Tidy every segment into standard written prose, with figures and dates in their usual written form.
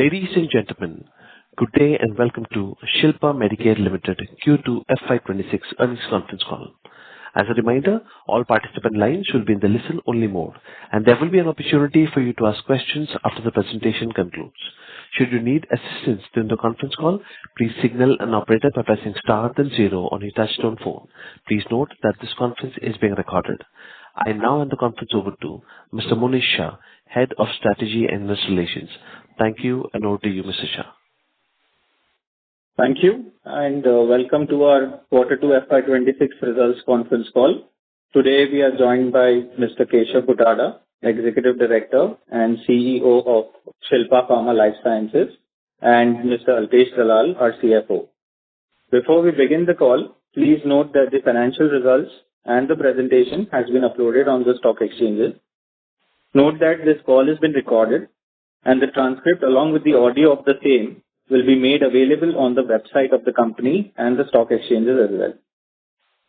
Ladies and gentlemen, good day and welcome to Shilpa Medicare Limited Q2 FY26 earnings conference call. As a reminder, all participant lines will be in the listen-only mode, and there will be an opportunity for you to ask questions after the presentation concludes. Should you need assistance during the conference call, please signal an operator by pressing star then zero on your touch-tone phone. Please note that this conference is being recorded. I now hand the conference over to Mr. Monish Shah, Head of Strategy and Investor Relations. Thank you, and over to you, Mr. Shah. Thank you, and welcome to our Q2 FY26 results conference call. Today, we are joined by Mr. Keshav Buttada, Executive Director and CEO of Shilpa Pharma Life Sciences, and Mr. Alpesh Dalal, our CFO. Before we begin the call, please note that the financial results and the presentation has been uploaded on the stock exchanges. Note that this call has been recorded, and the transcript along with the audio of the same will be made available on the website of the company and the stock exchanges as well.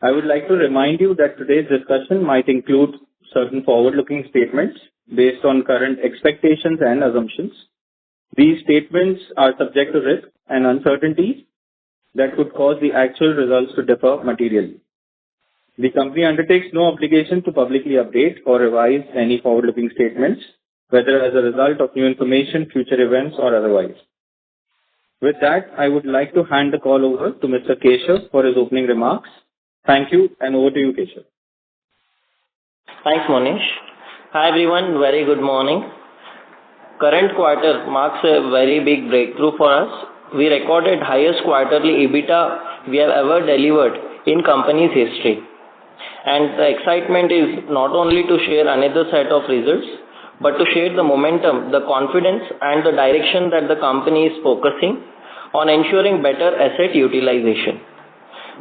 I would like to remind you that today's discussion might include certain forward-looking statements based on current expectations and assumptions. These statements are subject to risk and uncertainties that could cause the actual results to differ materially. The company undertakes no obligation to publicly update or revise any forward-looking statements, whether as a result of new information, future events, or otherwise. With that, I would like to hand the call over to Mr. Keshav for his opening remarks. Thank you, and over to you, Keshav. Thanks, Monish. Hi, everyone. Very good morning. Current quarter marks a very big breakthrough for us. We recorded highest quarterly EBITDA we have ever delivered in company's history. And the excitement is not only to share another set of results, but to share the momentum, the confidence, and the direction that the company is focusing on ensuring better asset utilization.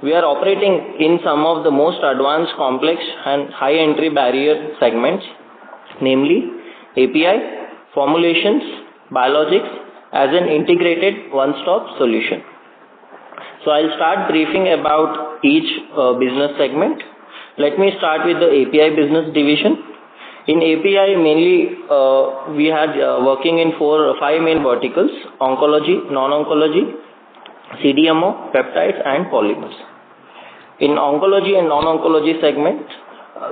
We are operating in some of the most advanced, complex, and high entry barrier segments, namely API, formulations, biologics, as an integrated one-stop solution. So I'll start briefing about each business segment. Let me start with the API business division. In API, mainly we are working in five main verticals: oncology, non-oncology, CDMO, peptides, and polymers. In oncology and non-oncology segment,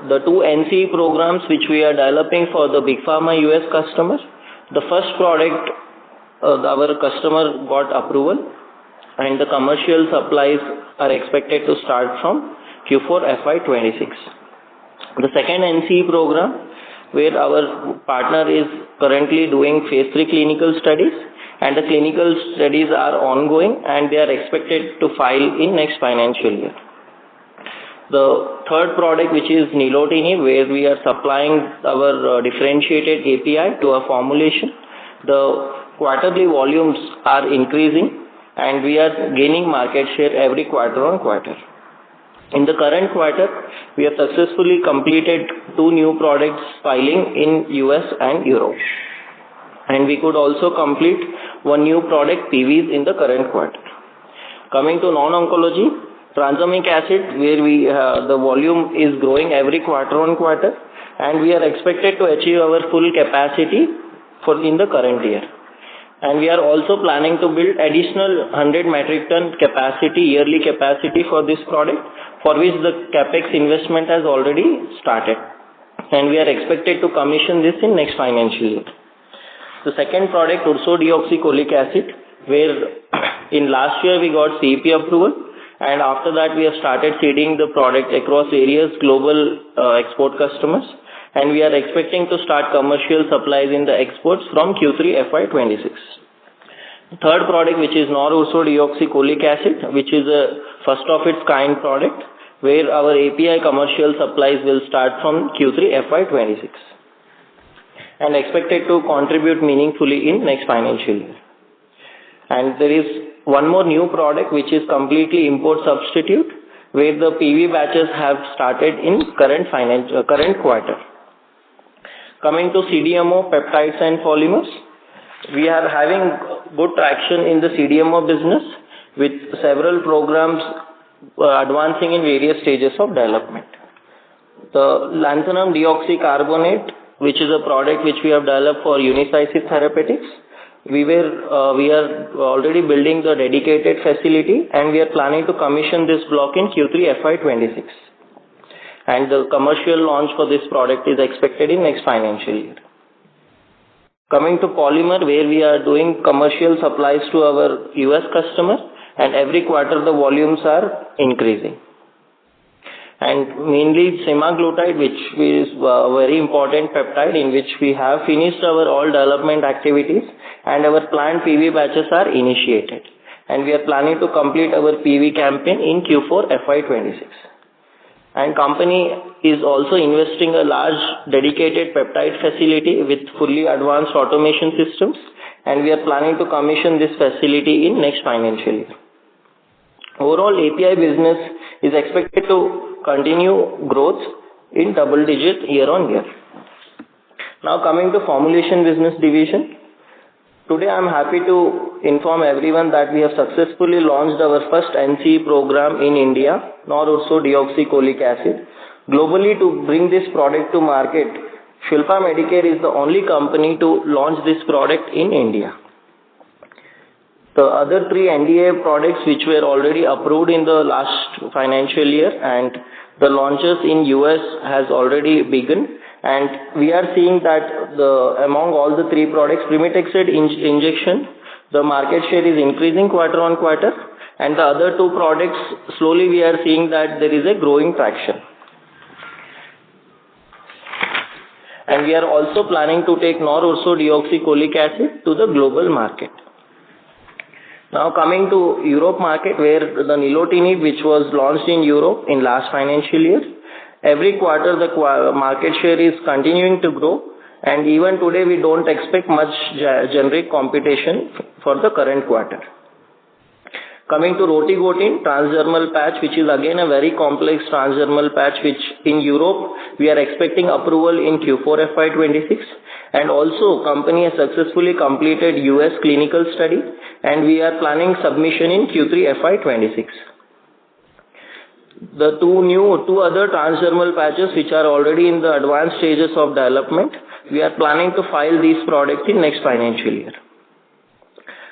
the two NCE programs which we are developing for the big pharma US customers, the first product our customer got approval, and the commercial supplies are expected to start from Q4 FY26. The second NCE program, where our partner is currently doing phase 3 clinical studies, and the clinical studies are ongoing and they are expected to file in next financial year. The third product, which is nilotinib, where we are supplying our differentiated API to a formulation, the quarterly volumes are increasing and we are gaining market share every quarter on quarter. In the current quarter, we have successfully completed 2 new products filing in US and Europe. And we could also complete 1 new product PVs in the current quarter. Coming to non-oncology, tranexamic acid, where the volume is growing every quarter on quarter, and we are expected to achieve our full capacity in the current year. And we are also planning to build additional 100 metric ton capacity, yearly capacity for this product, for which the capex investment has already started. And we are expected to commission this in next financial year. The second product, ursodeoxycholic acid, where in last year we got CEP approval, and after that we have started seeding the product across various global export customers, and we are expecting to start commercial supplies in the exports from Q3 FY26. The third product, which is nor-ursodeoxycholic acid, which is a first of its kind product, where our API commercial supplies will start from Q3 FY26 and expected to contribute meaningfully in next financial year. And there is one more new product which is completely import substitute, where the PV batches have started in current quarter. Coming to CDMO, peptides and polymers, we are having good traction in the CDMO business with several programs advancing in various stages of development. The lanthanum deoxycarbonate, which is a product which we have developed for Unicycive Therapeutics, we are already building the dedicated facility, and we are planning to commission this block in Q3 FY26. And the commercial launch for this product is expected in next financial year. Coming to polymer, where we are doing commercial supplies to our US customer, and every quarter the volumes are increasing. And mainly semaglutide, which is a very important peptide in which we have finished our all development activities, and our planned PV batches are initiated. And we are planning to complete our PV campaign in Q4 FY26. And company is also investing a large dedicated peptide facility with fully advanced automation systems, and we are planning to commission this facility in next financial year. Overall, API business is expected to continue growth in double digit year on year. Now coming to formulation business division. Today I am happy to inform everyone that we have successfully launched our first NCE program in India, norursodeoxycholic acid. Globally, to bring this product to market, Shilpa Medicare is the only company to launch this product in India. The other three NDA products which were already approved in the last financial year, and the launches in US has already begun. And we are seeing that among all the three products, Primetexid injection, the market share is increasing quarter on quarter, and the other two products, slowly we are seeing that there is a growing traction. And we are also planning to take norursodeoxycholic acid to the global market. Now coming to Europe market, where the nilotinib, which was launched in Europe in last financial year, every quarter the market share is continuing to grow, and even today we don't expect much generic competition for the current quarter. Coming to rotigotine transdermal patch, which is again a very complex transdermal patch, which in Europe we are expecting approval in Q4 FY26, and also company has successfully completed US clinical study, and we are planning submission in Q3 FY26. The two other transdermal patches which are already in the advanced stages of development, we are planning to file these products in next financial year.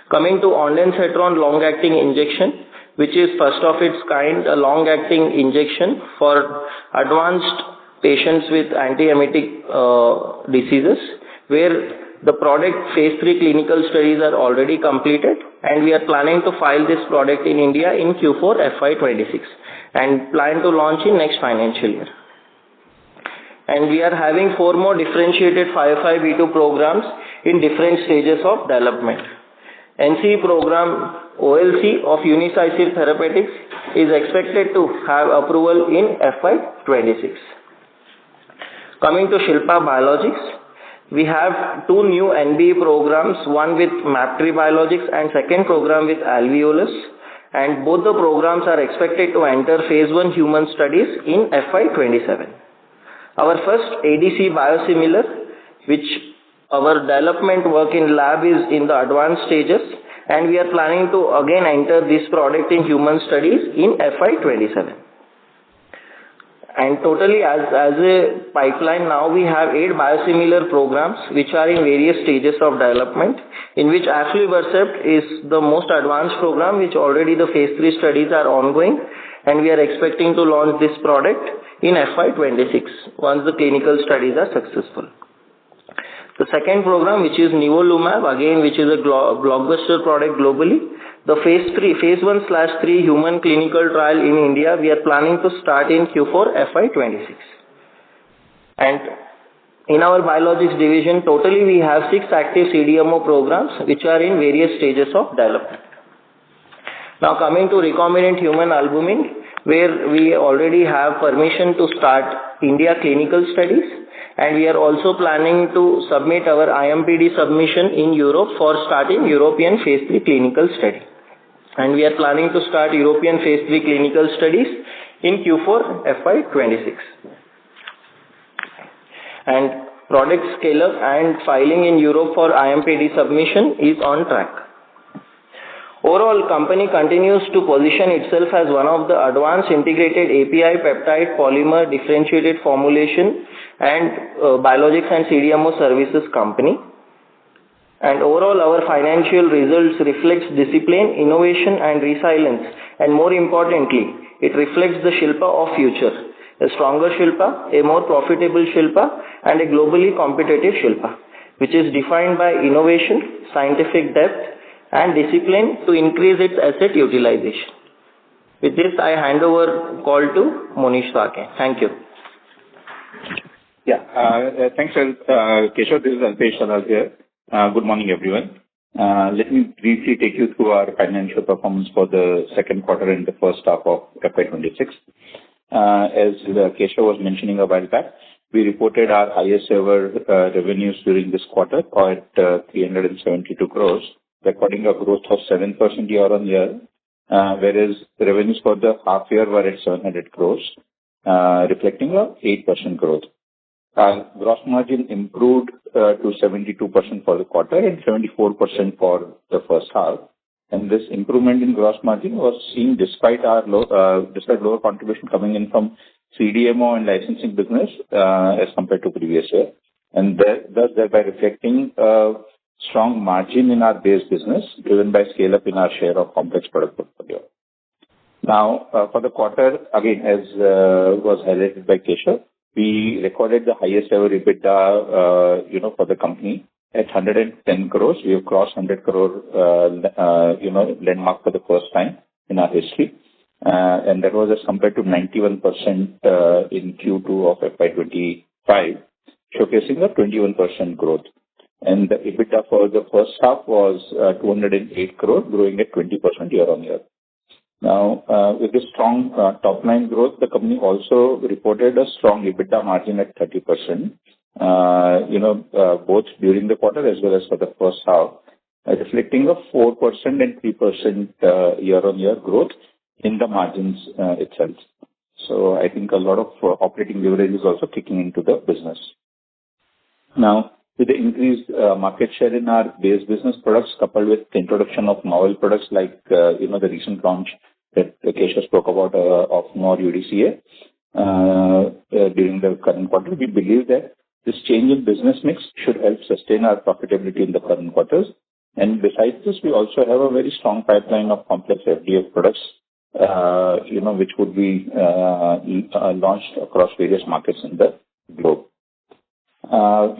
Coming to ondansetron long-acting injection, which is first of its kind, a long-acting injection for advanced patients with antiemetic diseases, where the product phase 3 clinical studies are already completed, and we are planning to file this product in India in Q4 FY26 and plan to launch in next financial year. And we are having 4 more differentiated 505(b)(2) programs in different stages of development. NCE program OLC of Unicycil Therapeutics is expected to have approval in FY26. Coming to Shilpa Biologics, we have 2 new NBE programs, one with MAPTRI Biologics and second program with Alveolus, and both the programs are expected to enter phase 1 human studies in FY27. Our first ADC biosimilar, which our development work in lab is in the advanced stages, and we are planning to again enter this product in human studies in FY27. And totally as a pipeline, now we have 8 biosimilar programs which are in various stages of development, in which aflibercept is the most advanced program, which already the phase 3 studies are ongoing, and we are expecting to launch this product in FY26 once the clinical studies are successful. The second program, which is nivolumab, again which is a blockbuster product globally, the phase 1/3 human clinical trial in India, we are planning to start in Q4 FY26. And in our biologics division, totally we have 6 active CDMO programs which are in various stages of development. Now coming to recombinant human albumin, where we already have permission to start India clinical studies, and we are also planning to submit our IMPD submission in Europe for starting European phase 3 clinical study. And we are planning to start European phase 3 clinical studies in Q4 FY26. And product scale-up and filing in Europe for IMPD submission is on track. Overall, company continues to position itself as one of the advanced integrated API, peptide, polymer, differentiated formulation and biologics and CDMO services company. And overall, our financial results reflects discipline, innovation, and resilience. And more importantly, it reflects the Shilpa of future. A stronger Shilpa, a more profitable Shilpa, and a globally competitive Shilpa, which is defined by innovation, scientific depth, and discipline to increase its asset utilization. With this, I hand over call to Monish Wake. Thank you. Thanks, Keshav. This is Alpesh Saral here. Good morning, everyone. Let me briefly take you through our financial performance for the second quarter and the first half of FY26. As Keshav was mentioning a while back, we reported our highest ever revenues during this quarter at 372 crores, recording a growth of 7% year-on-year, whereas the revenues for the half year were at 700 crores, reflecting a 8% growth. Our gross margin improved to 72% for the quarter and 74% for the first half. And this improvement in gross margin was seen despite lower contribution coming in from CDMO and licensing business as compared to previous year, and thus thereby reflecting a strong margin in our base business driven by scale up in our share of complex product portfolio. Now, for the quarter, again, as was highlighted by Keshav, we recorded the highest ever EBITDA, for the company at 110 crores. We have crossed 100 crore, landmark for the first time in our history. And that was as compared to 91% in Q2 of FY25, showcasing a 21% growth. And the EBITDA for the first half was 208 crore, growing at 20% year-on-year. Now, with this strong top-line growth, the company also reported a strong EBITDA margin at 30%, both during the quarter as well as for the first half, reflecting a 4% and 3% year-on-year growth in the margins itself. So I think a lot of operating leverage is also kicking into the business. Now, with the increased market share in our base business products, coupled with the introduction of novel products like, the recent launch that Keshav spoke about of more UDCA during the current quarter, we believe that this change in business mix should help sustain our profitability in the current quarters. And besides this, we also have a very strong pipeline of complex FDF products, which would be launched across various markets in the globe.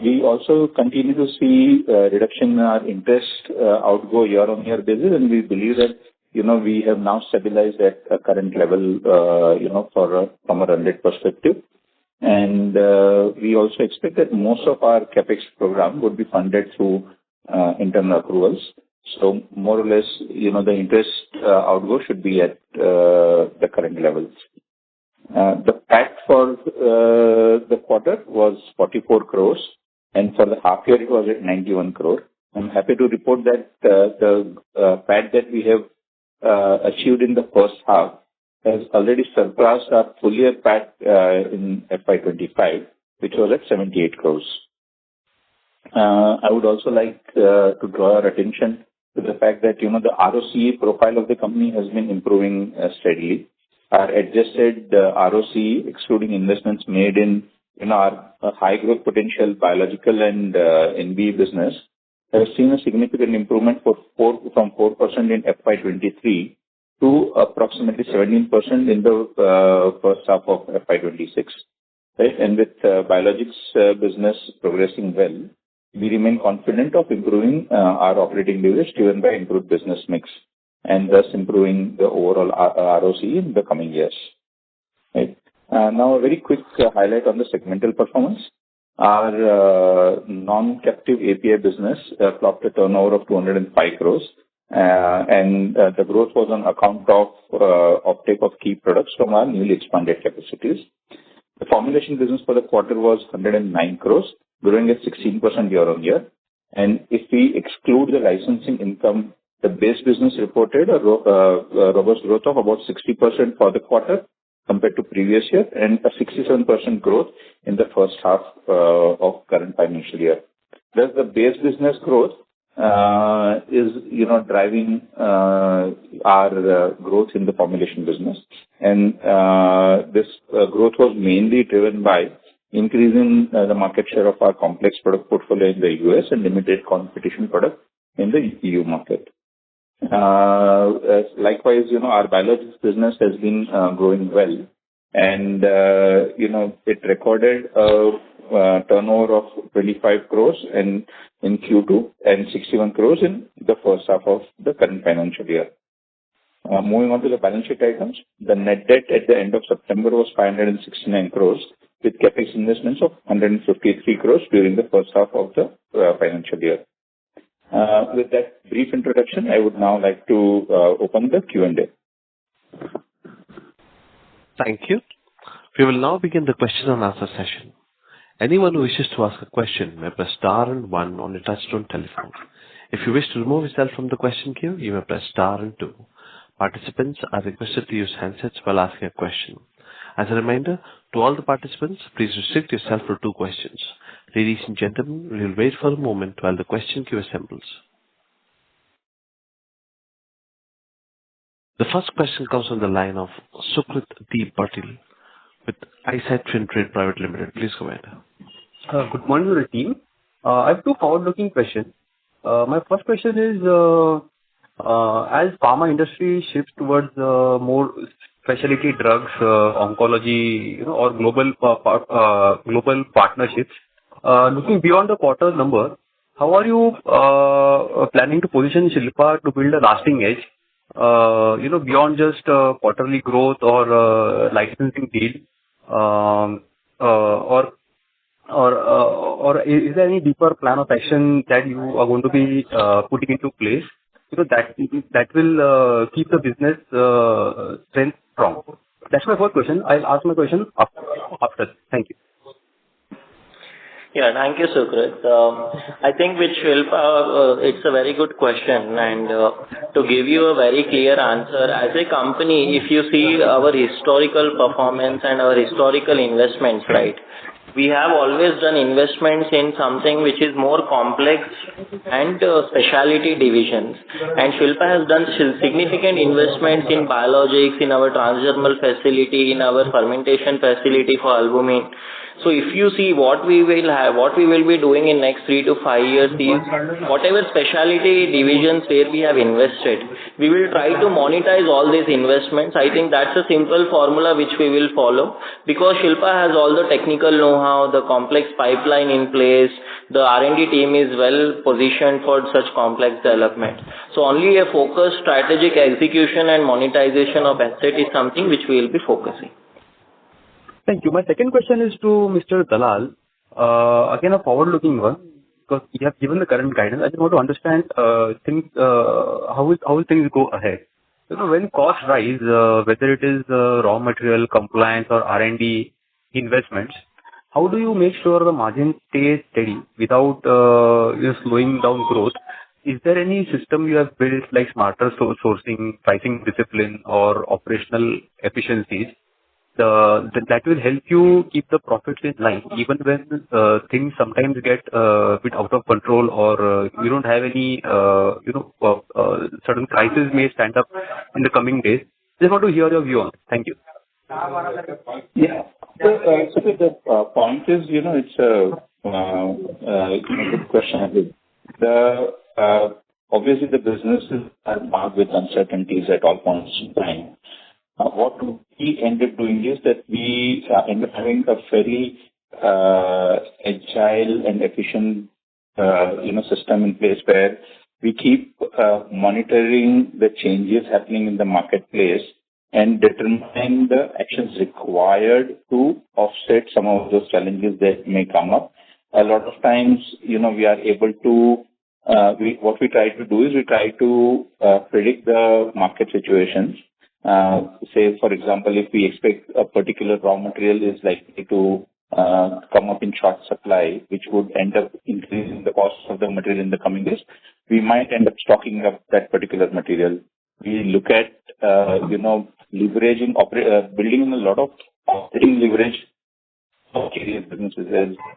We also continue to see reduction in our interest outgo year-on-year basis, and we believe that we have now stabilized at a current level, from a run rate perspective. And we also expect that most of our capex program would be funded through internal accruals. So more or less, the interest outgo should be at the current levels. The PAT for the quarter was 44 crores, and for the half year it was at 91 crore. I'm happy to report that the PAT that we have achieved in the first half has already surpassed our full year PAT in FY25, which was at 78 crores. I would also like to draw our attention to the fact that, the ROCE profile of the company has been improving steadily. Our adjusted ROCE, excluding investments made in, our high growth potential biological and NB business, has seen a significant improvement from 4% in FY23 to approximately 17% in the first half of FY26. Right? And with biologics business progressing well, we remain confident of improving our operating leverage driven by improved business mix, and thus improving the overall ROCE in the coming years. Right? Now, a very quick highlight on the segmental performance. Our non-captive API business clocked a turnover of 205 crores, and the growth was on account of uptake of key products from our newly expanded capacities. The formulation business for the quarter was 109 crores, growing at 16% year-on-year. And if we exclude the licensing income, the base business reported a robust growth of about 60% for the quarter compared to previous year, and a 67% growth in the first half of current financial year. Thus, the base business growth is, driving our growth in the formulation business. And this growth was mainly driven by increase in the market share of our complex product portfolio in the US and limited competition product in the EU market. Likewise, our biologics business has been growing well, and it recorded a turnover of 25 crores in Q2 and 61 crores in the first half of the current financial year. Moving on to the balance sheet items, the net debt at the end of September was 569 crores with capex investments of 153 crores during the first half of the financial year. With that brief introduction, I would now like to open the Q&A. Thank you. We will now begin the question and answer session. Anyone who wishes to ask a question may press star and one on your touchtone telephone. If you wish to remove yourself from the question queue, you may press star and two. Participants are requested to use handsets while asking a question. As a reminder to all the participants, please restrict yourself to 2 questions. Ladies and gentlemen, we will wait for a moment while the question queue assembles. The first question comes from the line of Sukrit D. Patil with Eyesight Fin Trade Private Limited. Please go ahead. Good morning to the team. I have 2 forward-looking questions. My first question is, as pharma industry shifts towards more specialty drugs, oncology, or global partnerships, looking beyond the quarter number, how are you planning to position Shilpa to build a lasting edge, beyond just quarterly growth or licensing deal, or is there any deeper plan of action that you are going to be putting into place, that will keep the business strength strong? That's my first question. I'll ask my question after. Thank you. Yeah, thank you, Sukrit. I think with Shilpa, it's a very good question, and to give you a very clear answer, as a company, if you see our historical performance and our historical investments, right, we have always done investments in something which is more complex and specialty divisions. And Shilpa has done significant investments in biologics, in our transdermal facility, in our fermentation facility for albumin. So if you see what we will be doing in next 3 to 5 years is whatever specialty divisions where we have invested, we will try to monetize all these investments. I think that's a simple formula which we will follow, because Shilpa has all the technical know-how, the complex pipeline in place, the R&D team is well positioned for such complex development. So only a focused strategic execution and monetization of asset is something which we will be focusing. Thank you. My second question is to Mr. Dalal. Again, a forward-looking one, because you have given the current guidance. I just want to understand how will things go ahead. When costs rise, whether it is raw material, compliance, or R&D investments, how do you make sure the margin stays steady without slowing down growth? Is there any system you have built, like smarter sourcing, pricing discipline, or operational efficiencies, that will help you keep the profits in line, even when things sometimes get a bit out of control, or you don't have any, certain crises may stand up in the coming days? Just want to hear your view on it. Thank you. Yeah. So the point is, it's a good question. Obviously, the businesses are marked with uncertainties at all points in time. What we end up doing is that we end up having a very agile and efficient, system in place where we keep monitoring the changes happening in the marketplace and determining the actions required to offset some of those challenges that may come up. A lot of times, we are able to. What we try to do is we try to predict the market situations. Say, for example, if we expect a particular raw material is likely to come up in short supply, which would end up increasing the cost of the material in the coming days, we might end up stocking up that particular material. We look at, leveraging, building in a lot of operating leverage of various businesses.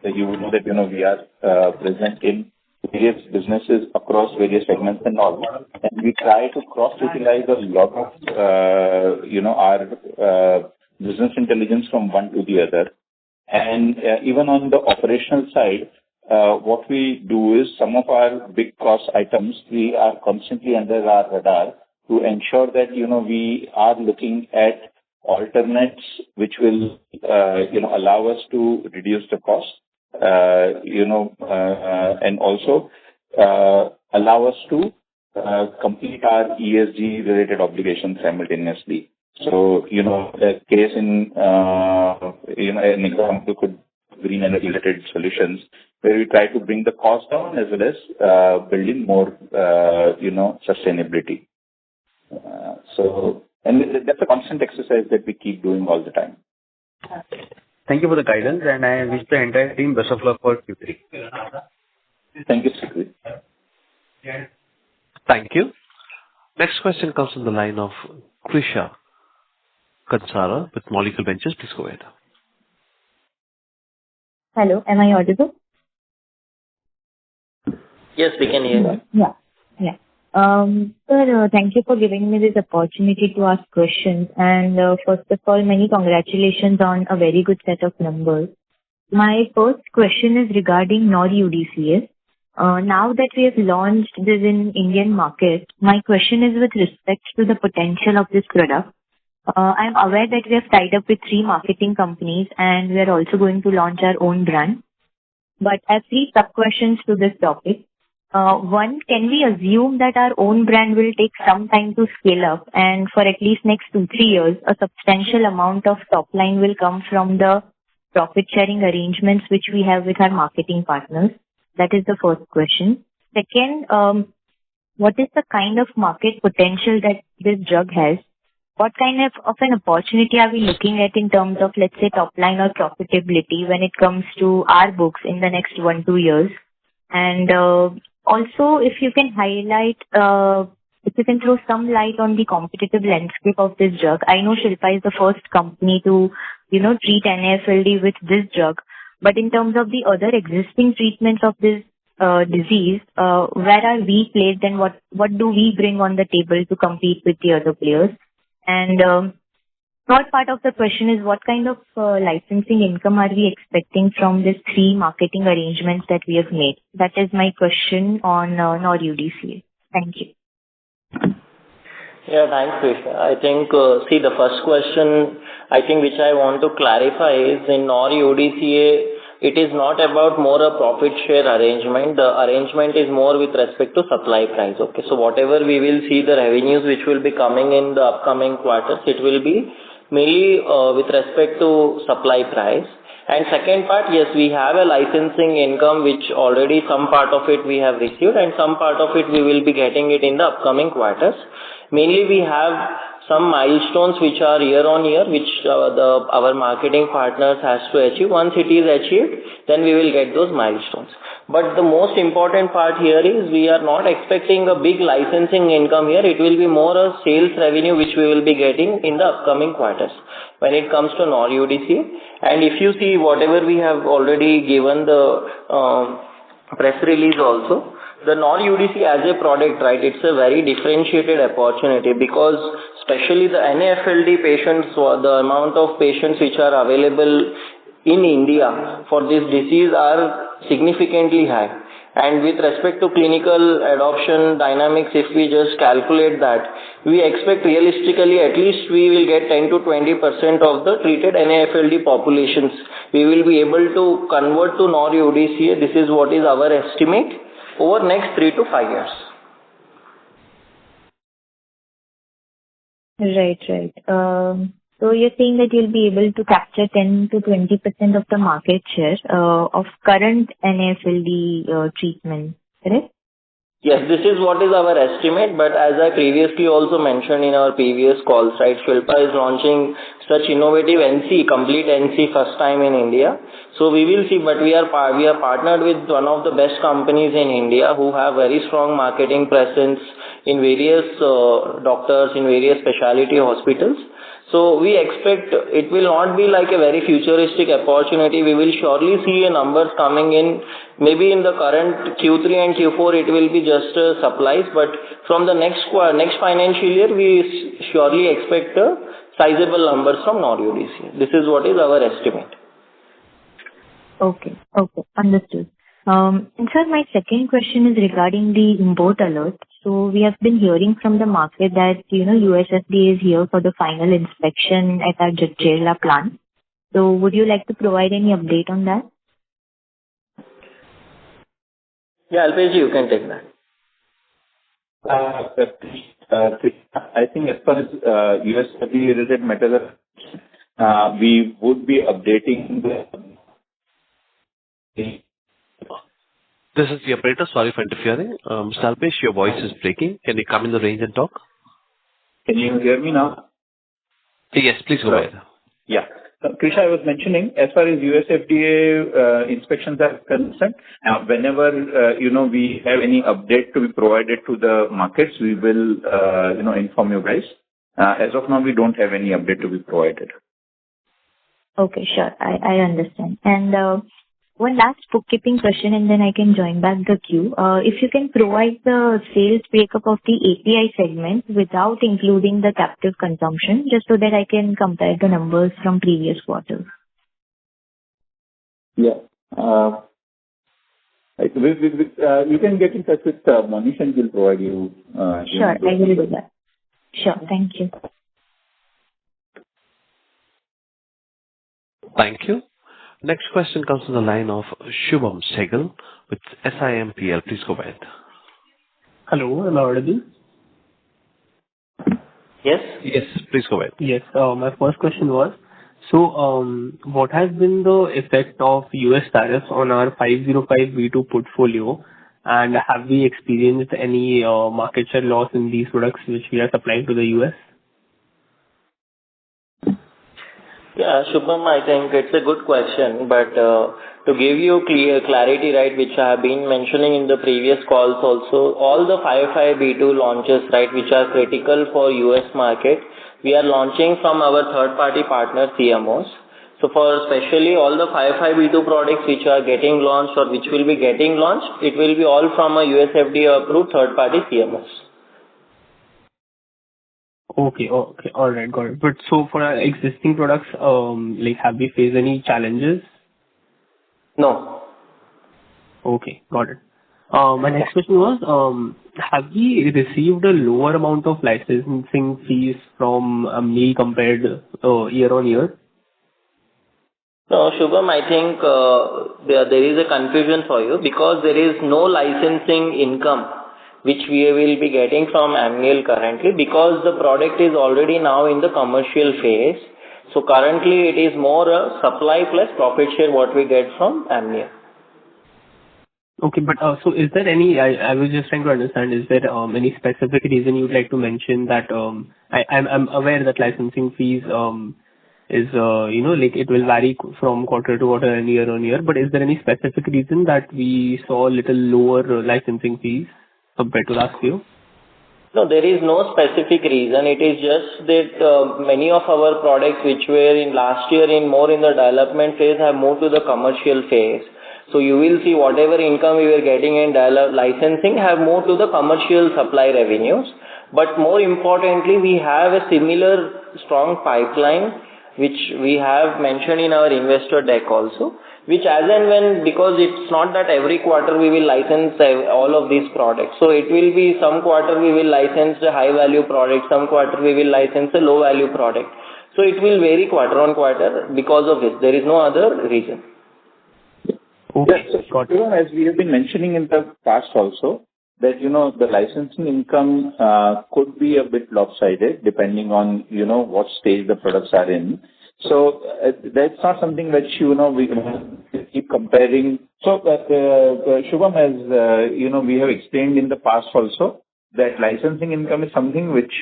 As you know that, we are present in various businesses across various segments and all. And we try to cross-utilize a lot of, our business intelligence from one to the other. And even on the operational side, what we do is some of our big cost items, we are constantly under our radar to ensure that, we are looking at alternates which will, allow us to reduce the cost, and also allow us to complete our ESG related obligations simultaneously. So, the case in, an example could green energy related solutions where we try to bring the cost down as well as building more, sustainability. And that's a constant exercise that we keep doing all the time. Thank you for the guidance, and I wish the entire team best of luck for Q3. Thank you, Sikri. Thank you. Next question comes from the line of Krisha Kansara with Molecule Ventures. Please go ahead. Hello, am I audible? Yes, we can hear you. Yeah. Sir, thank you for giving me this opportunity to ask questions. And first of all, many congratulations on a very good set of numbers. My first question is regarding NOR-UDCA. Now that we have launched this in Indian market, my question is with respect to the potential of this product. I'm aware that we have tied up with 3 marketing companies and we are also going to launch our own brand. But I have 3 sub-questions to this topic. One, can we assume that our own brand will take some time to scale up and for at least next 2-3 years, a substantial amount of top line will come from the profit sharing arrangements which we have with our marketing partners? That is the first question. Second, what is the kind of market potential that this drug has? What kind of an opportunity are we looking at in terms of, let's say, top line or profitability when it comes to our books in the next 1-2 years? And also, if you can highlight, if you can throw some light on the competitive landscape of this drug. I know Shilpa is the first company to, treat NAFLD with this drug. But in terms of the other existing treatments of this disease, where are we placed and what do we bring on the table to compete with the other players? And third part of the question is what kind of licensing income are we expecting from these 3 marketing arrangements that we have made? That is my question on NOR-UDCA. Thank you. Yeah, thanks, Krisha. I think, the first question, which I want to clarify is in NOR-UDCA, it is not about more a profit share arrangement. The arrangement is more with respect to supply price. Okay, so whatever we will see the revenues which will be coming in the upcoming quarters, it will be mainly with respect to supply price. And second part, yes, we have a licensing income which already some part of it we have received and some part of it we will be getting it in the upcoming quarters. Mainly we have some milestones which are year on year which our marketing partners has to achieve. Once it is achieved, then we will get those milestones. But the most important part here is we are not expecting a big licensing income here. It will be more a sales revenue which we will be getting in the upcoming quarters when it comes to NOR-UDCA. And if you see whatever we have already given the press release also, the NOR-UDCA as a product, right, it's a very differentiated opportunity because especially the NAFLD patients, the amount of patients which are available in India for this disease are significantly high. And with respect to clinical adoption dynamics, if we just calculate that, we expect realistically at least we will get 10 to 20% of the treated NAFLD populations. We will be able to convert to NOR-UDCA. This is what is our estimate over next 3 to 5 years. Right. So you're saying that you'll be able to capture 10 to 20% of the market share of current NAFLD treatment, correct? Yes, this is what is our estimate, but as I previously also mentioned in our previous calls, right, Shilpa is launching such innovative complete NC first time in India. So we will see, but we are partnered with one of the best companies in India who have very strong marketing presence in various doctors, in various specialty hospitals. So we expect it will not be like a very futuristic opportunity. We will surely see numbers coming in. Maybe in the current Q3 and Q4 it will be just supplies, but from the next financial year we surely expect sizable numbers from NOR-UDCA. This is what is our estimate. Okay. Okay. Understood. And sir, my second question is regarding the import alert. So we have been hearing from the market that, USFDA is here for the final inspection at our Kerala plant. So would you like to provide any update on that? Yeah, Alpesh, you can take that. I think as far as USFDA related matters, we would be updating This is the operator. Sorry for interfering. Mr. Alpesh, your voice is breaking. Can you come in the range and talk? Can you hear me now? Yes, please go ahead. Yeah. So, Krisha, I was mentioning, as far as USFDA inspections are concerned, whenever, we have any update to be provided to the markets, we will, inform you guys. As of now, we don't have any update to be provided. Okay, sure. I understand. And one last bookkeeping question, and then I can join back the queue. If you can provide the sales breakup of the API segment without including the captive consumption, just so that I can compare the numbers from previous quarters. Yeah. You can get in touch with Monish and we'll provide you. Sure, I will do that. Sure, thank you. Thank you. Next question comes from the line of Shubham Sehgal with SIMPL. Please go ahead. Hello, am I audible? Yes? Yes, please go ahead. Yes. My first question was, what has been the effect of US tariffs on our 505(b)(2) portfolio, and have we experienced any market share loss in these products which we are supplying to the US? Yeah, Shubham, I think it's a good question, but to give you clear clarity, right, which I have been mentioning in the previous calls also, all the 505(b)(2) launches, right, which are critical for US market, we are launching from our third-party partner CMOs. So for especially all the 505(b)(2) products which are getting launched or which will be getting launched, it will be all from a USFDA approved third-party CMOs. Okay, all right, got it. But so for our existing products, have we faced any challenges? No. Okay, got it. My next question was, have we received a lower amount of licensing fees from me compared year on year? No, Shubham, I think there is a confusion for you because there is no licensing income which we will be getting from Amneal currently because the product is already now in the commercial phase. So currently it is more a supply plus profit share what we get from Amneal. Okay, but so is there any, I was just trying to understand, is there any specific reason you'd like to mention that I'm aware that licensing fees is, it will vary from quarter to quarter and year on year, but is there any specific reason that we saw a little lower licensing fees compared to last year? No, there is no specific reason. It is just that many of our products which were in last year more in the development phase have moved to the commercial phase. So you will see whatever income we were getting in licensing have moved to the commercial supply revenues. But more importantly, we have a similar strong pipeline which we have mentioned in our investor deck also, which as and when, because it's not that every quarter we will license all of these products. So it will be some quarter we will license the high value product, some quarter we will license a low value product. So it will vary quarter on quarter because of this. There is no other reason. Okay. Yes, so as we have been mentioning in the past also, that, the licensing income could be a bit lopsided depending on, what stage the products are in. So that's not something which, we keep comparing. So, Shubham, as, we have explained in the past also, that licensing income is something which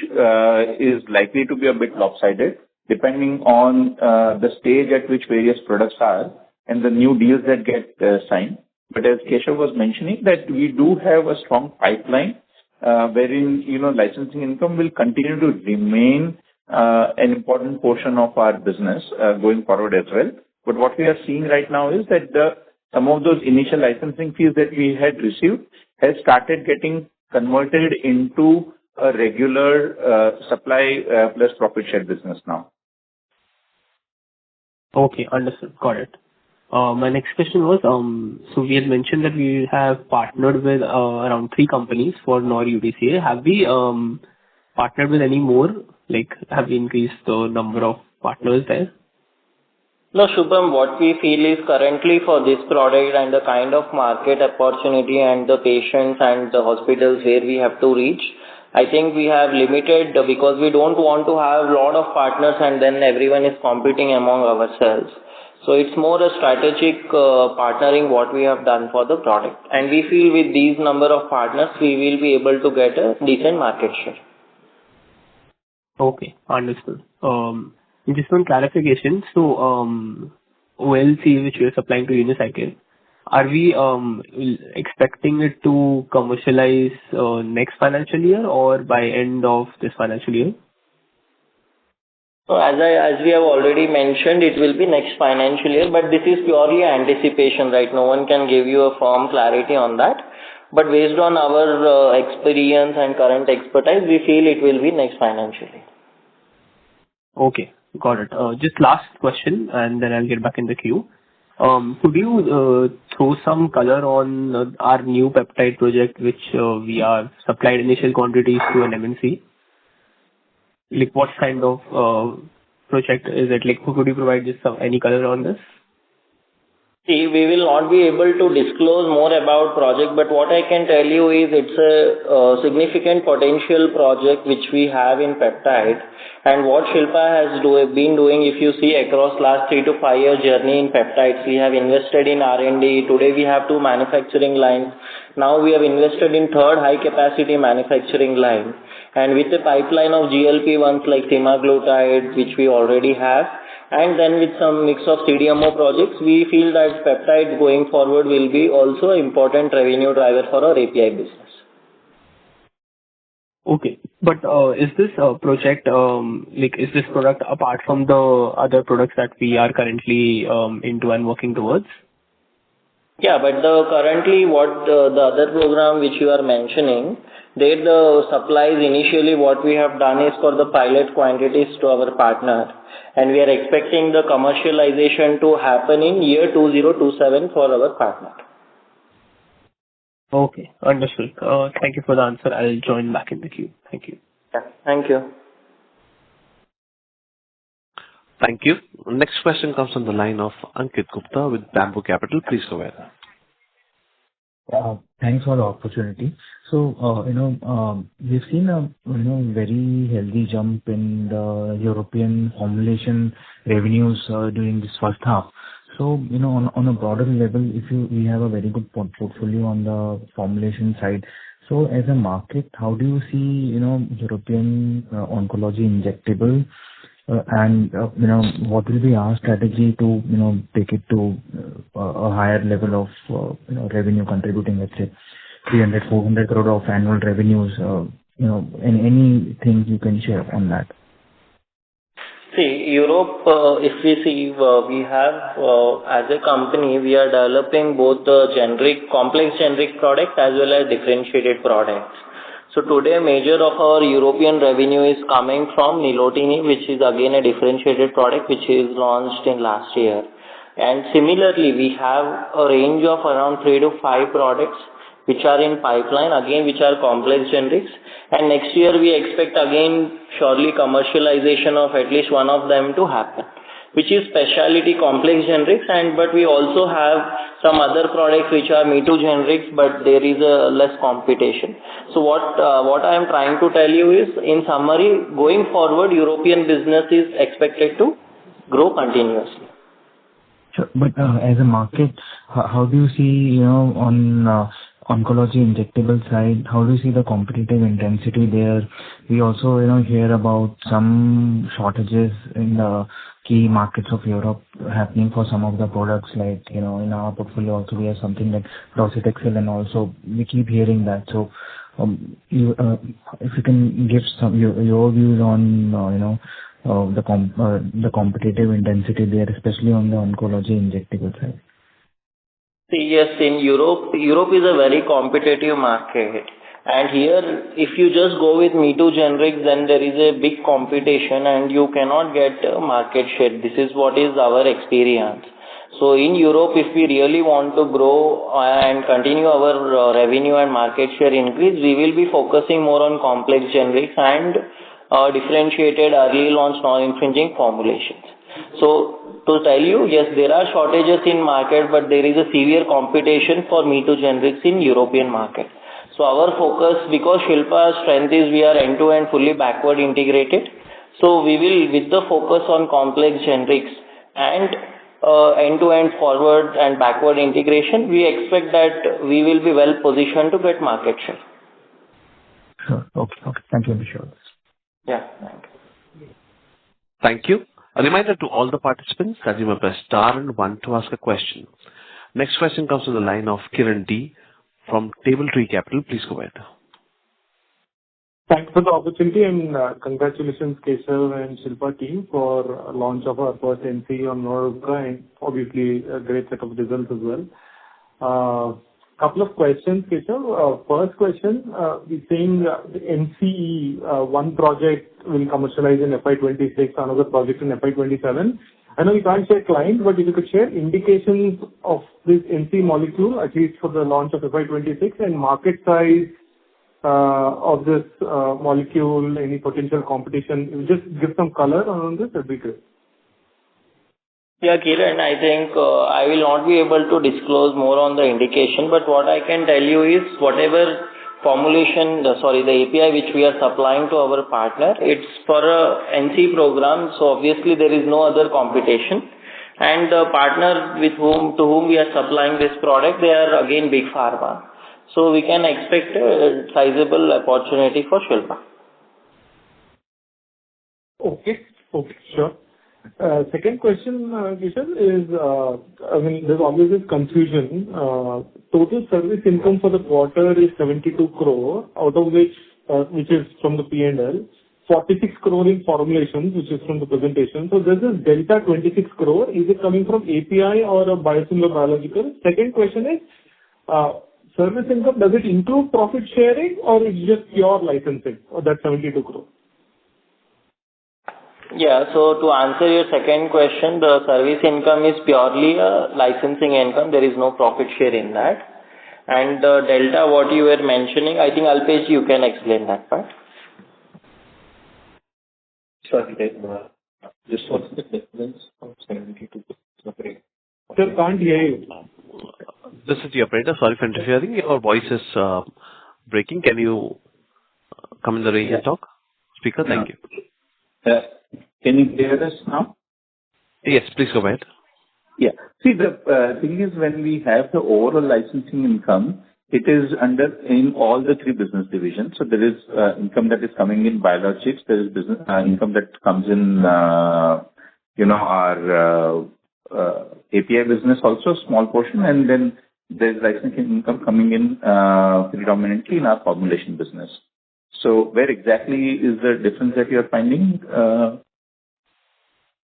is likely to be a bit lopsided depending on the stage at which various products are and the new deals that get signed. But as Keshav was mentioning, that we do have a strong pipeline wherein, licensing income will continue to remain an important portion of our business going forward as well. But what we are seeing right now is that some of those initial licensing fees that we had received has started getting converted into a regular supply plus profit share business now. Okay, understood. Got it. My next question was, so we had mentioned that we have partnered with around 3 companies for NOR-UDCA. Have we partnered with any more? Like, have we increased the number of partners there? No, Shubham, what we feel is currently for this product and the kind of market opportunity and the patients and the hospitals where we have to reach, I think we have limited because we don't want to have a lot of partners and then everyone is competing among ourselves. So it's more a strategic partnering what we have done for the product. And we feel with these number of partners, we will be able to get a decent market share. Okay, understood. Just one clarification. So, OLC, which we are supplying to Unicycle, are we expecting it to commercialize next financial year or by end of this financial year? So as we have already mentioned, it will be next financial year, but this is purely anticipation, right? No one can give you a firm clarity on that. But based on our experience and current expertise, we feel it will be next financial year. Okay, got it. Just last question, and then I'll get back in the queue. Could you throw some color on our new peptide project, which we are supplied initial quantities to an MNC? Like, what kind of project is it? Like, could you provide just any color on this? See, we will not be able to disclose more about project, but what I can tell you is it's a significant potential project which we have in peptide. And what Shilpa has been doing, if you see across last 3 to 5 year journey in peptides, we have invested in R&D. Today we have 2 manufacturing lines. Now we have invested in 3rd high capacity manufacturing line. And with a pipeline of GLP-1s like semaglutide, which we already have, and then with some mix of CDMO projects, we feel that peptides going forward will be also an important revenue driver for our API business. Okay. But is this project, is this product apart from the other products that we are currently into and working towards? Yeah, but currently what the other program which you are mentioning, there the supplies initially what we have done is for the pilot quantities to our partner, and we are expecting the commercialization to happen in year 2027 for our partner. Okay, understood. Thank you for the answer. I'll join back in the queue. Thank you. Yeah, thank you. Thank you. Next question comes from the line of Ankit Gupta with Bamboo Capital. Please go ahead. Thanks for the opportunity. So, we've seen a very healthy jump in the European formulation revenues during this first half. So, on a broader level, we have a very good portfolio on the formulation side. So, as a market, how do you see, European oncology injectable, and what will be our strategy to, take it to a higher level of, revenue contributing, let's say, 300-400 crore of annual revenues, anything you can share on that? See, Europe, if we see, we have, as a company, we are developing both the complex generic products as well as differentiated products. So today, major of our European revenue is coming from nilotinib, which is again a differentiated product which is launched in last year. And similarly, we have a range of around 3 to 5 products which are in pipeline, again which are complex generics. And next year we expect again surely commercialization of at least one of them to happen, which is specialty complex generics. But we also have some other products which are me too generics, but there is a less competition. So what I am trying to tell you is, in summary, going forward, European business is expected to grow continuously. Sure. But as a market, how do you see, on oncology injectable side, how do you see the competitive intensity there? We also, hear about some shortages in the key markets of Europe happening for some of the products, like, in our portfolio also we have something like docetaxel, and also we keep hearing that. So, if you can give some your views on, the competitive intensity there, especially on the oncology injectable side. See, yes, in Europe is a very competitive market. And here, if you just go with me too generics, then there is a big competition and you cannot get market share. This is what is our experience. So in Europe, if we really want to grow and continue our revenue and market share increase, we will be focusing more on complex generics and differentiated early launch non-infringing formulations. So to tell you, yes, there are shortages in market, but there is a severe competition for me-too generics in European market. So our focus, because Shilpa's strength is we are end-to-end fully backward integrated. So we will, with the focus on complex generics and end-to-end forward and backward integration, we expect that we will be well positioned to get market share. Sure. Okay. Thank you, Mr. Yeah, thank you. Thank you. A reminder to all the participants that you may press star and one to ask a question. Next question comes from the line of Kiran D from Table Tree Capital. Please go ahead. Thanks for the opportunity and congratulations, Keshav and Shilpa team, for launch of our first NCE on Norovka, and obviously a great set of results as well. Couple of questions, Keshav. First question, we're saying the NCE, one project will commercialize in FY26, another project in FY27. I know you can't share client, but if you could share indications of this NCE molecule, at least for the launch of FY26, and market size of this molecule, any potential competition. Just give some color on this, that'd be great. Yeah, Kiran, I think I will not be able to disclose more on the indication, but what I can tell you is whatever formulation, the API which we are supplying to our partner, it's for a NC program, so obviously there is no other competition. And the partner to whom we are supplying this product, they are again big pharma. So we can expect a sizable opportunity for Shilpa. Okay, sure. Second question, Keshav, is, there's always this confusion. Total service income for the quarter is 72 crore, out of which is from the P&L, 46 crore in formulations, which is from the presentation. So this is delta 26 crore. Is it coming from API or a biosimilar biological? Second question is, service income, does it include profit sharing or it's just pure licensing, or that 72 crore? Yeah, so to answer your second question, the service income is purely a licensing income. There is no profit share in that. And the delta, what you were mentioning, I think Alpesh, you can explain that part. Sorry, just what's the difference of 72 crore? Sir, can't hear you. This is the operator. Sorry for interfering. Your voice is breaking. Can you come in the range and talk? Speaker, thank you. Can you hear us now? Yes, please go ahead. Yeah. See, the thing is, when we have the overall licensing income, it is in all the three business divisions. So there is income that is coming in biologics. There is business income that comes in, our API business also, small portion, and then there's licensing income coming in predominantly in our formulation business. So where exactly is the difference that you're finding?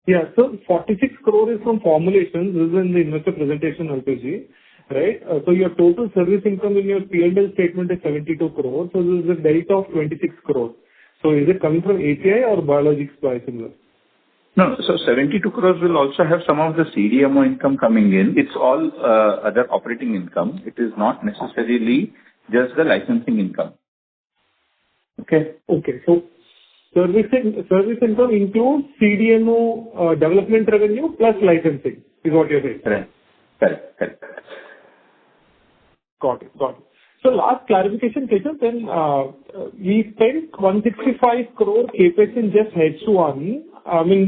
Yeah, so 46 crore is from formulations. This is in the investor presentation, LPG, right? So your total service income in your P&L statement is 72 crore. So this is a delta of 26 crore. So is it coming from API or biologics biosimilar? No, so 72 crores will also have some of the CDMO income coming in. It's all other operating income. It is not necessarily just the licensing income. Okay. So service income includes CDMO development revenue plus licensing, is what you're saying? Correct. Got it. So last clarification, Keshav, then we spent 165 crore capex in just H1.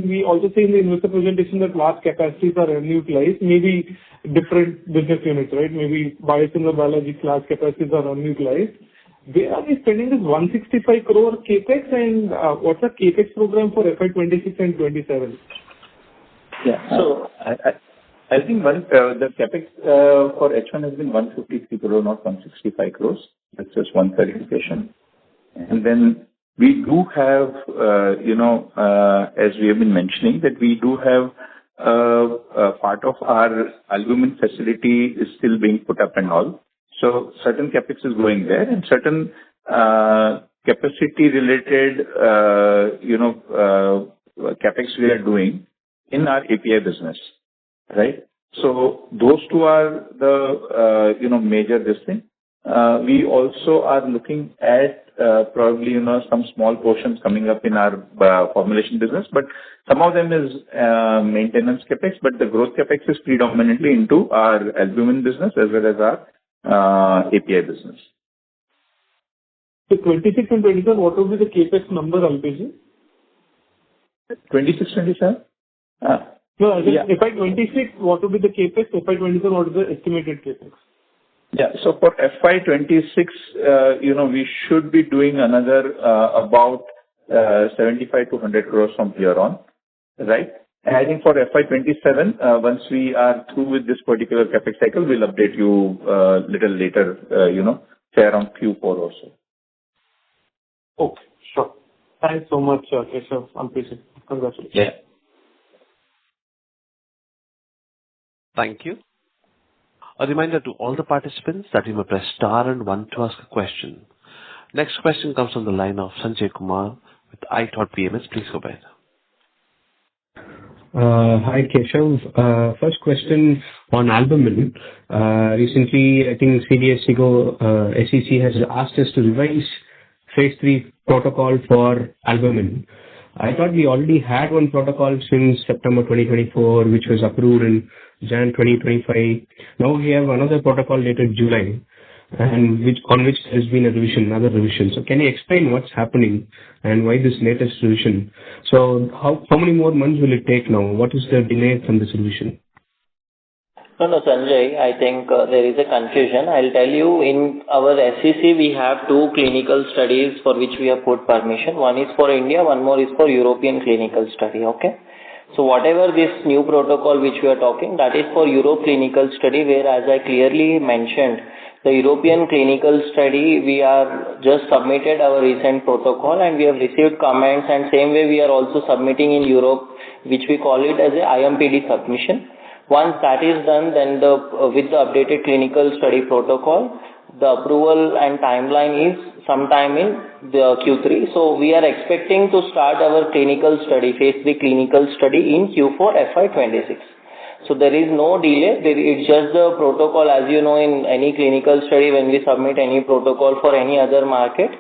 We also see in the investor presentation that large capacities are unutilized, maybe different business units, right? Maybe biosimilar biologics large capacities are unutilized. Where are we spending this 165 crore capex, and what's the capex program for FY26 and 27? Yeah. So I think the capex for H1 has been 153 crore, not 165 crores. That's just one clarification. And then we do have, as we have been mentioning, that we do have a part of our albumin facility is still being put up and all. So certain capex is going there, and certain capacity related, capex we are doing in our API business, right? So those two are the, major this thing. We also are looking at probably, some small portions coming up in our formulation business, but some of them is maintenance capex, but the growth capex is predominantly into our albumin business as well as our API business. So 26 and 27, what will be the capex number, Alpesh? 26, 27? No, FY 26, what will be the capex? FY 27, what is the estimated capex? Yeah. So for FY 26, we should be doing another about 75 to 100 crores from here on, right? And I think for FY 27, once we are through with this particular capex cycle, we'll update you little later, say around Q4 or so. Okay, sure. Thanks so much, Keshav. Alpesh. Congratulations. Yeah. Thank you. A reminder to all the participants that you may press star and one to ask a question. Next question comes from the line of Sanjay Kumar with iThought PMS. Please go ahead. Hi, Keshav. First question on albumin. Recently, I think CDSCO SEC has asked us to revise phase 3 protocol for albumin. I thought we already had one protocol since September 2024, which was approved in Jan 2025. Now we have another protocol dated July, and on which there has been another revision. So can you explain what's happening and why this latest revision? So how many more months will it take now? What is the delay from this revision? No, Sanjay, I think there is a confusion. I'll tell you, in our SEC, we have 2 clinical studies for which we have put permission. One is for India, one more is for European clinical study, okay? So whatever this new protocol which we are talking, that is for Europe clinical study, where as I clearly mentioned, the European clinical study, we are just submitted our recent protocol and we have received comments, and same way we are also submitting in Europe, which we call it as a IMPD submission. Once that is done, then with the updated clinical study protocol, the approval and timeline is sometime in the Q3. So we are expecting to start our clinical study, phase 3 clinical study in Q4 FY26. So there is no delay. It's just the protocol, as you know, in any clinical study, when we submit any protocol for any other market,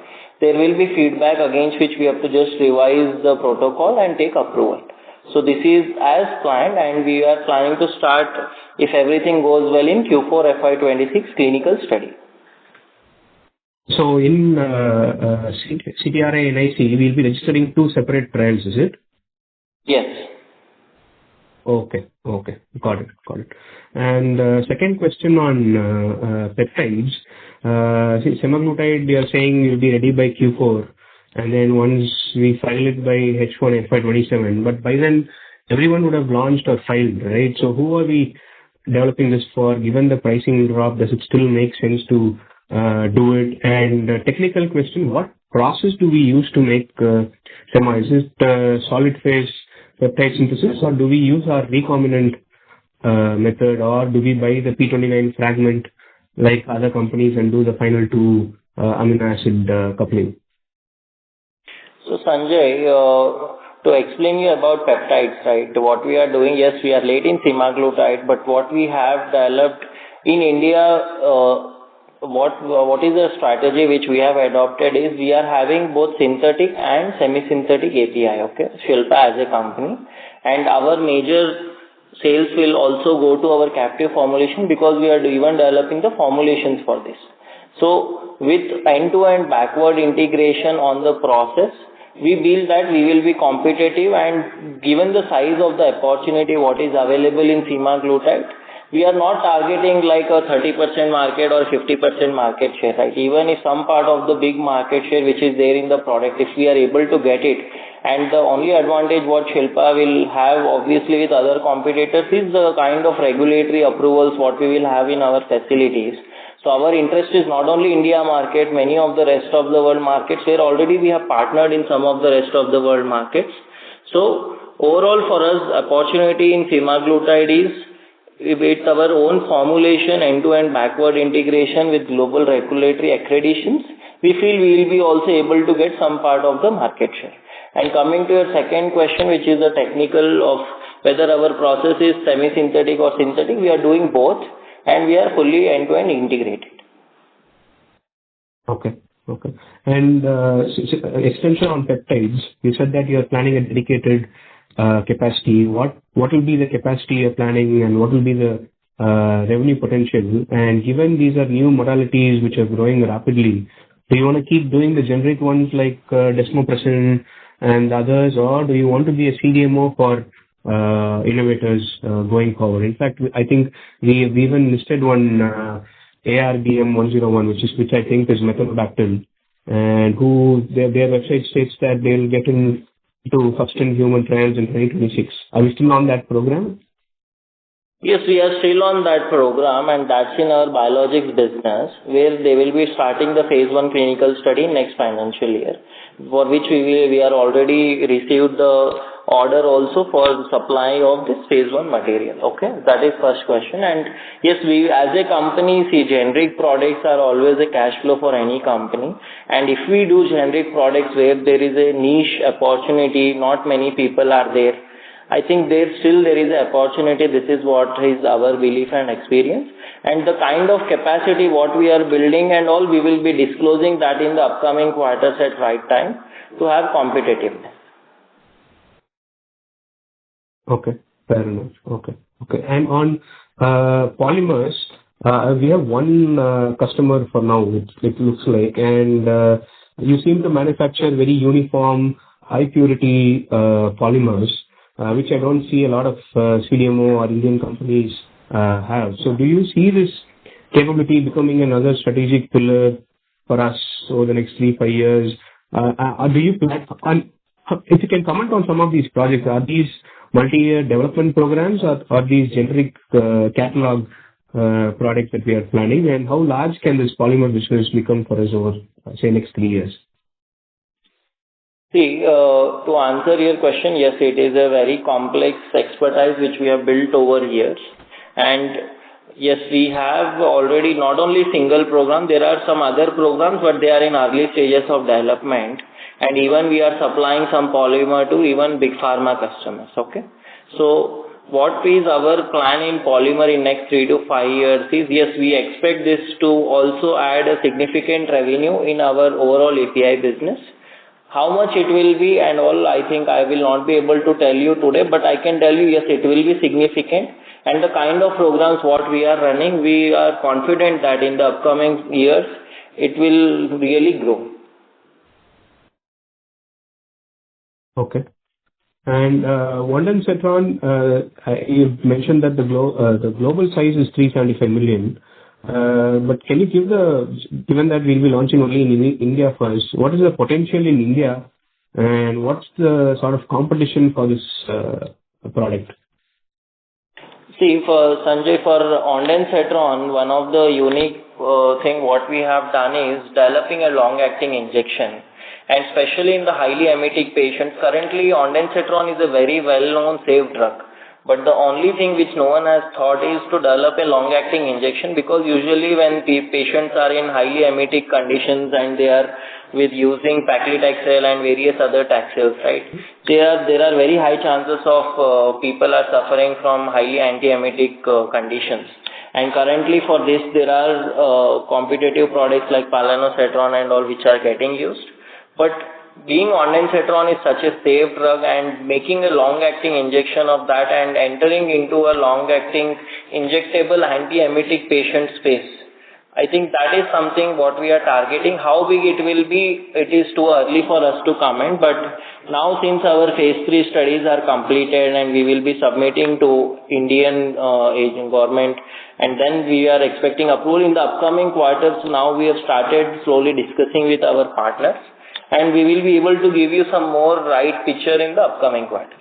there will be feedback against which we have to just revise the protocol and take approval. So this is as planned, and we are planning to start, if everything goes well, in Q4 FY26 clinical study. So in CTRI and IC, we will be registering 2 separate trials, is it? Yes. Okay. Got it. And second question on peptides. Semaglutide, you are saying you'll be ready by Q4. And then once we file it by H1 FY27, but by then everyone would have launched or filed, right? So who are we developing this for? Given the pricing drop, does it still make sense to do it? And technical question, what process do we use to make sema? Is it solid phase peptide synthesis, or do we use our recombinant method, or do we buy the P29 fragment like other companies and do the final 2 amino acid coupling? So Sanjay, to explain you about peptides, right? What we are doing, yes, we are late in semaglutide, but what we have developed in India, what is the strategy which we have adopted is we are having both synthetic and semi-synthetic API, okay? Shilpa as a company, and our major sales will also go to our captive formulation because we are even developing the formulations for this. So with end-to-end backward integration on the process, we feel that we will be competitive, and given the size of the opportunity what is available in semaglutide, we are not targeting like a 30% market or 50% market share, right? Even if some part of the big market share which is there in the product, if we are able to get it, and the only advantage what Shilpa will have obviously with other competitors is the kind of regulatory approvals what we will have in our facilities. So our interest is not only India market, many of the rest of the world markets where already we have partnered in some of the rest of the world markets. So overall for us, opportunity in semaglutide is with our own formulation, end-to-end backward integration with global regulatory accreditations. we feel we will be also able to get some part of the market share. And coming to your second question, which is the technical of whether our process is semi-synthetic or synthetic, we are doing both and we are fully end-to-end integrated. Okay. And extension on peptides, you said that you are planning a dedicated capacity. What will be the capacity you're planning, and what will be the revenue potential? And given these are new modalities which are growing rapidly, do you want to keep doing the generic ones like desmopressin and others, or do you want to be a CDMO for innovators going forward? In fact, I think we even listed one ARDM 101, which I think is methylobactam, and who their website states that they'll get into first in human trials in 2026. Are we still on that program? Yes, we are still on that program, and that's in our biologics business, where they will be starting the phase 1 clinical study next financial year, for which we are already received the order also for the supply of this phase 1 material. Okay, that is first question. And yes, we as a company see generic products are always a cash flow for any company, and if we do generic products where there is a niche opportunity, not many people are there, I think there is an opportunity. This is what is our belief and experience, and the kind of capacity what we are building and all, we will be disclosing that in the upcoming quarters at right time to have competitiveness. Okay, fair enough. Okay. And on polymers, we have one customer for now, it looks like, and you seem to manufacture very uniform, high purity polymers, which I don't see a lot of CDMO or Indian companies have. So do you see this capability becoming another strategic pillar for us over the next 3-5 years? Do you plan, if you can comment on some of these projects, are these multi-year development programs or these generic catalog products that we are planning, and how large can this polymer business become for us over, say, next 3 years? See, to answer your question, yes, it is a very complex expertise which we have built over years. And yes, we have already not only single program, there are some other programs, but they are in early stages of development. And even we are supplying some polymer to even big pharma customers. Okay. So what is our plan in polymer in next 3 to 5 years is, yes, we expect this to also add a significant revenue in our overall API business. How much it will be and all, I think I will not be able to tell you today, but I can tell you, yes, it will be significant. And the kind of programs what we are running, we are confident that in the upcoming years, it will really grow. Okay. And Ondansetron, you mentioned that the global size is 375 million. But can you given that we'll be launching only in India first, what is the potential in India, and what's the sort of competition for this product? See, for Sanjay, for Ondansetron, one of the unique thing what we have done is developing a long-acting injection, and especially in the highly emetic patients. Currently, Ondansetron is a very well-known safe drug. But the only thing which no one has thought is to develop a long-acting injection, because usually when patients are in highly emetic conditions and they are with using paclitaxel and various other taxels, right? There are very high chances of people are suffering from highly anti-emetic conditions. And currently for this there are competitive products like Palanosatron and all which are getting used. But being Ondansetron is such a safe drug, and making a long-acting injection of that and entering into a long-acting injectable anti-emetic patient space, I think that is something what we are targeting. How big it will be, it is too early for us to comment. But now since our phase 3 studies are completed and we will be submitting to Indian government, and then we are expecting approval in the upcoming quarters. Now we have started slowly discussing with our partners, and we will be able to give you some more right picture in the upcoming quarters.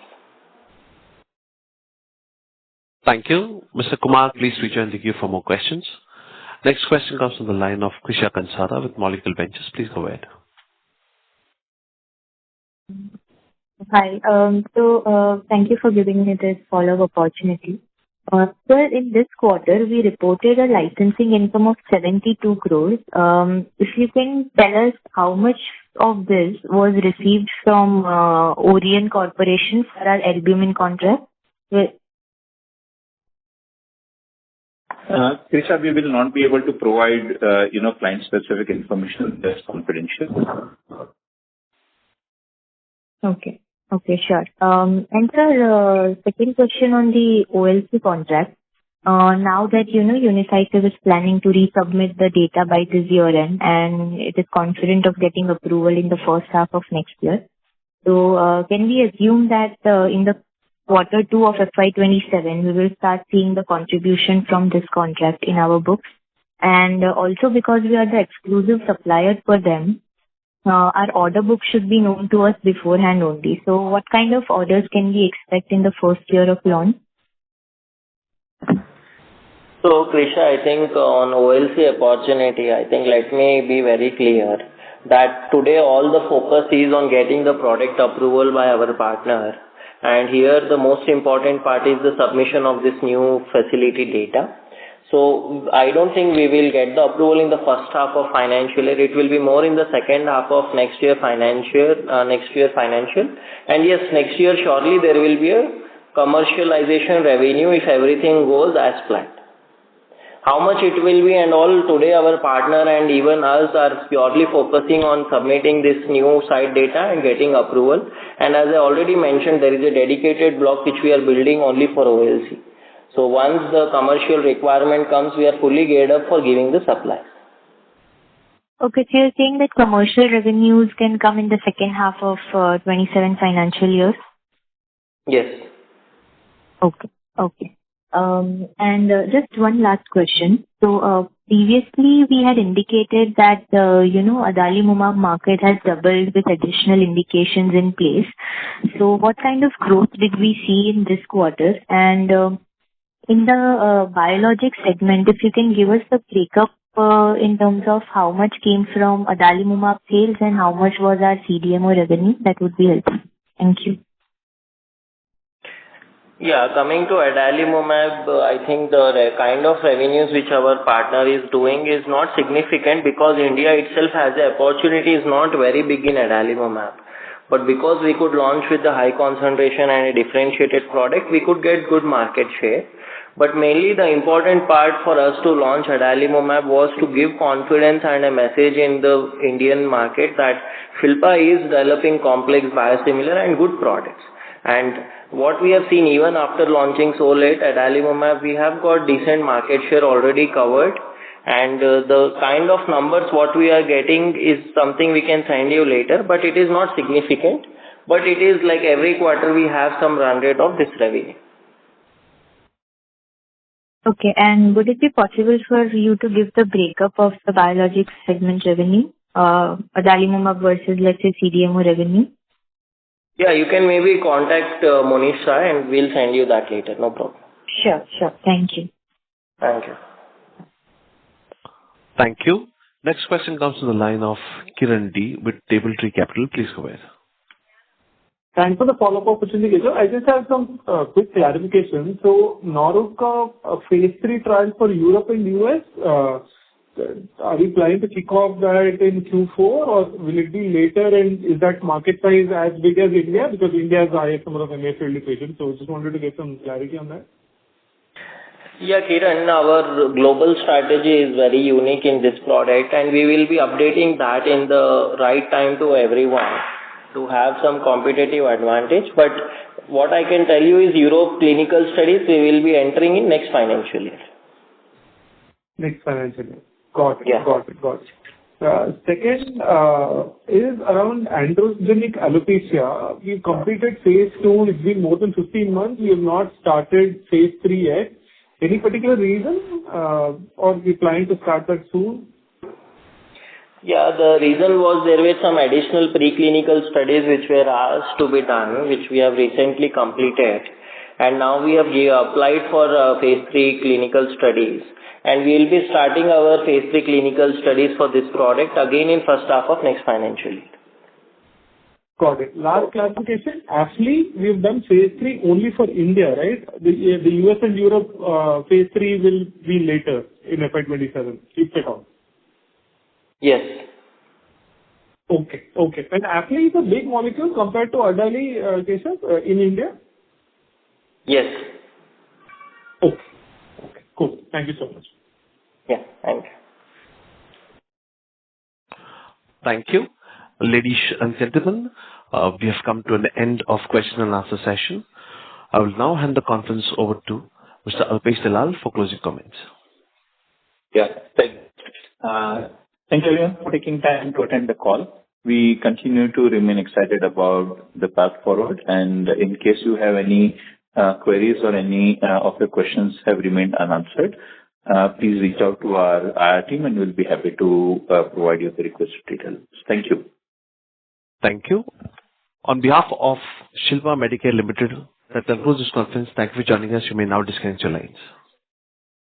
Thank you. Mr. Kumar, please rejoin the queue for more questions. Next question comes from the line of Krisha Kansara with Molecule Ventures. Please go ahead. Hi. Thank you for giving me this follow-up opportunity. Sir, in this quarter, we reported a licensing income of 72 crores. If you can tell us how much of this was received from Orion Corporation for our albumin contract? Krisha, we will not be able to provide, client-specific information. That's confidential. Okay. Okay, sure. And sir, second question on the OLC contract. Now that, Unicycle is planning to resubmit the data by this year end, and it is confident of getting approval in the first half of next year. So, can we assume that in the quarter 2 of FY27, we will start seeing the contribution from this contract in our books? And also because we are the exclusive supplier for them, our order book should be known to us beforehand only. So what kind of orders can we expect in the first year of launch? So, Krisha, I think on OLC opportunity, let me be very clear that today all the focus is on getting the product approval by our partner. And here the most important part is the submission of this new facility data. So I don't think we will get the approval in the first half of financial year. It will be more in the second half of next year financial. And yes, next year surely there will be a commercialization revenue if everything goes as planned. How much it will be and all, today our partner and even us are purely focusing on submitting this new site data and getting approval. And as I already mentioned, there is a dedicated block which we are building only for OLC. So once the commercial requirement comes, we are fully geared up for giving the supply. Okay, so you're saying that commercial revenues can come in the second half of 27 financial years? Yes. Okay. And just one last question. So previously we had indicated that, adalimumab market has doubled with additional indications in place. So what kind of growth did we see in this quarter? And in the biologic segment, if you can give us the breakup in terms of how much came from adalimumab sales and how much was our CDMO revenue, that would be helpful. Thank you. Yeah, coming to adalimumab, I think the kind of revenues which our partner is doing is not significant because India itself has the opportunity is not very big in adalimumab. But because we could launch with the high concentration and a differentiated product, we could get good market share. But mainly the important part for us to launch adalimumab was to give confidence and a message in the Indian market that Shilpa is developing complex biosimilar and good products. And what we have seen even after launching so late adalimumab, we have got decent market share already covered. And the kind of numbers what we are getting is something we can send you later, but it is not significant. But it is like every quarter we have some run rate of this revenue. Okay, and would it be possible for you to give the breakup of the biologics segment revenue, adalimumab versus, let's say, CDMO revenue? Yeah, you can maybe contact Monisha and we'll send you that later. No problem. Sure. Thank you. Thank you. Thank you. Next question comes to the line of Kiran D with Table Tree Capital. Please go ahead. Thanks for the follow-up opportunity. I just have some quick clarification. So, Noruca phase 3 trial for Europe and US, are we planning to kick off that in Q4 or will it be later? And is that market size as big as India? Because India has the highest number of MA-failed patients. So, just wanted to get some clarity on that. Yeah, Kiran, our global strategy is very unique in this product and we will be updating that in the right time to everyone to have some competitive advantage. But what I can tell you is Europe clinical studies we will be entering in next financial year. Next financial year. Got it. Yeah. Got it. Second is around androgenic alopecia. We've completed phase 2. It's been more than 15 months. We have not started phase 3 yet. Any particular reason or we plan to start that soon? Yeah, the reason was there were some additional preclinical studies which were asked to be done, which we have recently completed. And now we have applied for phase 3 clinical studies. And we will be starting our phase 3 clinical studies for this product again in first half of next financial year. Got it. Last clarification, actually, we've done phase 3 only for India, right? The US and Europe phase 3 will be later in FY27, if at all. Yes. Okay. And Apli is a big molecule compared to Adali, Keshav, in India? Yes. Okay. Cool. Thank you so much. Yeah, thank you. Thank you. Ladies and gentlemen, we have come to an end of question and answer session. I will now hand the conference over to Mr. Alpesh Dalal for closing comments. Yeah. Thank you everyone for taking time to attend the call. We continue to remain excited about the path forward, and in case you have any queries or any of your questions have remained unanswered, please reach out to our IR team and we'll be happy to provide you the requested details. Thank you. Thank you. On behalf of Shilpa Medicare Limited, that concludes this conference. Thank you for joining us. You may now disconnect your lines.